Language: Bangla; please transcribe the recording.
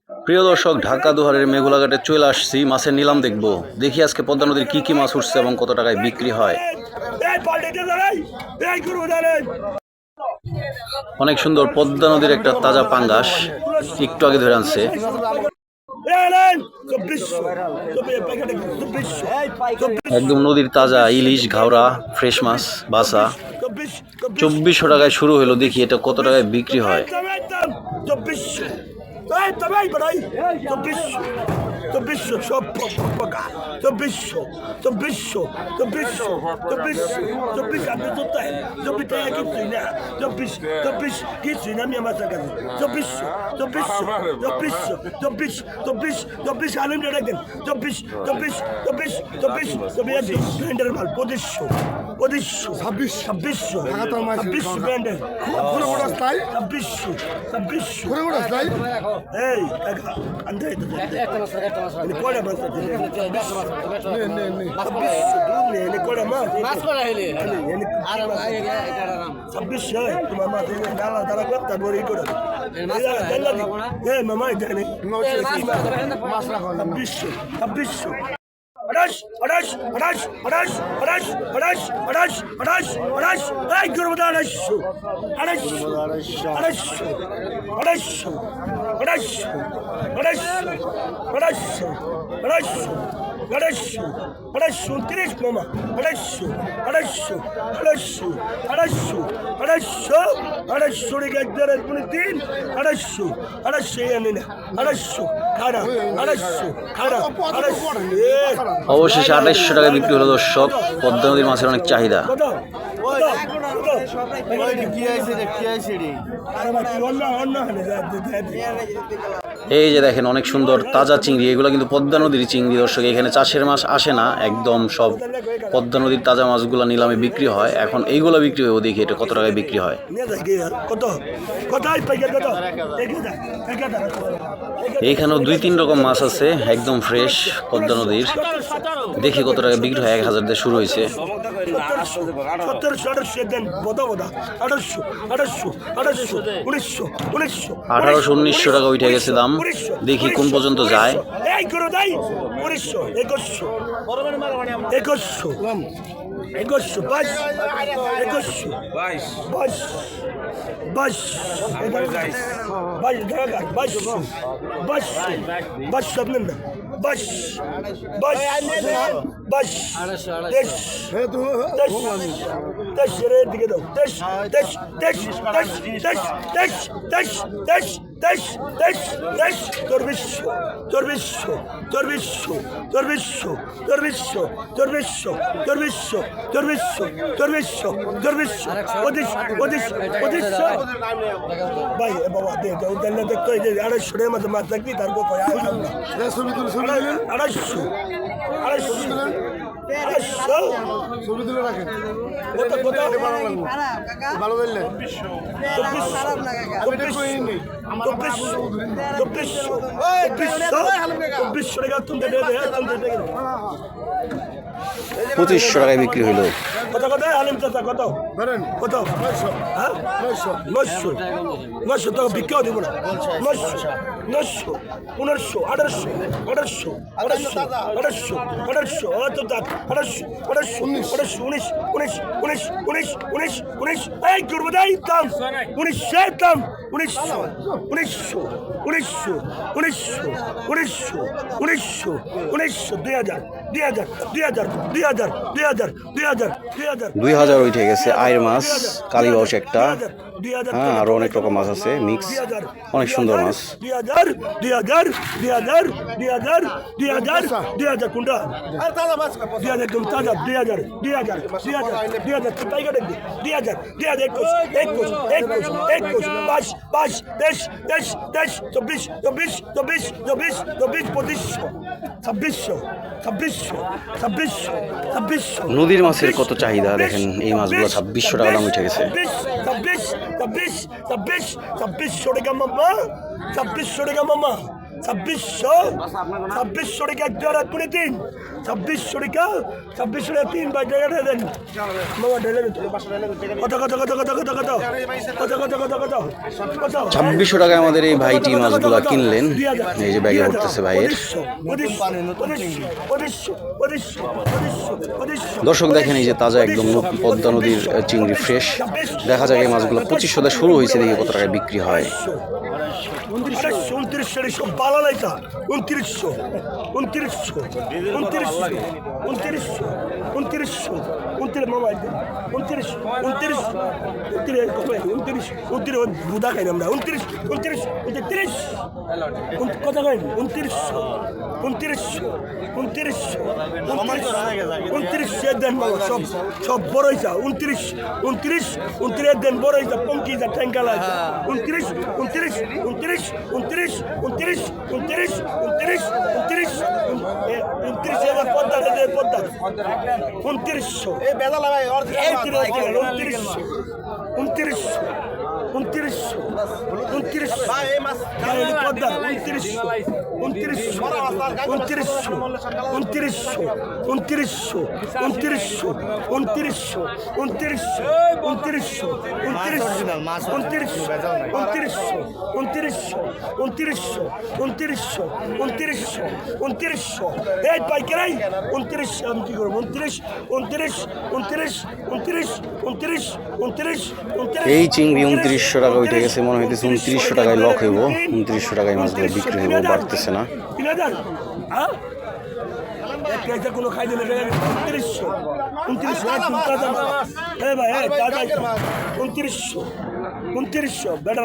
প্রিয় দর্শক, ঢাকা দুহারের মেঘুলাঘাটে চলে আসছি মাছের নিলাম দেখব। দেখি আজকে পদ্মা নদীর কি কি মাছ উঠছে এবং কত টাকায় বিক্রি হয়। অনেক সুন্দর পদ্মা নদীর একটা তাজা পাঙ্গাস একটু আগে ধরে আনছে। একদম নদীর তাজা ইলিশ, ঘাওড়া, ফ্রেশ মাছ বাসা 2400 টাকায় শুরু হলো। দেখি এটা কত টাকায় বিক্রি হয়। অবশেষে 2800 টাকায় বিক্রি হলো দর্শক। পদ্মা নদীর মাছের অনেক চাহিদা। এই যে দেখেন অনেক সুন্দর তাজা চিংড়ি, এগুলো কিন্তু পদ্মা নদীর চিংড়ি দর্শক। এখানে চাষের মাছ আসে না, একদম সব পদ্মা নদীর তাজা মাছগুলো নিলামে বিক্রি হয়। এখন এইগুলো বিক্রি হবে, দেখি এটা কত টাকায় বিক্রি হয়। এইখানেও 2-3 রকম মাছ আছে, একদম ফ্রেশ পদ্মা নদীর। দেখি কত টাকা বিক্রি হয়। 1000 দিয়ে শুরু হয়েছে। 1800-1900 টাকা উঠে গেছে দাম। দেখি কোন পর্যন্ত যায়। $2500 টাকায় বিক্রি হইল। কত কত আলিম চাচা কত ধরেন কত 900 টাকা বিক্রিও দিব না। 900 1500 1800 এই করবো দাম 1900 দাম 2000 উঠে গেছে। আইর মাছ, কালীবাউস একটা, হ্যাঁ আরো অনেক রকম মাছ আছে মিক্স, অনেক সুন্দর মাছ। 2000 কোনটা একদম তাজা 2000 2600 নদীর মাছের কত চাহিদা দেখেন। এই মাছগুলো 2600 টাকা দাম উঠে গেছে। 2600 টাকা মামা 2600 টাকা মামা 2600 টাকা এক জোড়া পুনে 3 2600 টাকা 3 ভাই টাকা দেন মামা ঢেলে কত 2600 টাকায় আমাদের এই ভাইটি মাছগুলো কিনলেন। এই যে ব্যাগে ভরতেছে ভাইয়ের। দর্শক দেখেন এই যে তাজা একদম পদ্মা নদীর চিংড়ি ফ্রেশ। দেখা যায় এই মাছগুলো 2500 টাকা শুরু হয়েছে, দেখি কত টাকায় বিক্রি হয়। 2900 ভালো লাইতা 2900 মামা 29 বুদা খাই আমরা 29 কত খাই 29 দেন মামা সব বড় হইছা 29 দেন বড় হইছা পঙ্কি যা ট্যাঙ্কালা 29 পদ্মা 2900 এই পাইকারাই 29 আমি কি করবো 29 এই চিংড়ি 2900 টাকা উঠে গেছে, মনে হইতেছে 2900 টাকায় লক হইব। 2900 টাকায় মাছগুলো বিক্রি হইব, বাড়তেছে না। 3000 হ্যাঁ এক কেজি কোনো খাই দিলে 2900 তাজা হ্যাঁ ভাই হ্যাঁ তাজা 2900 বেটা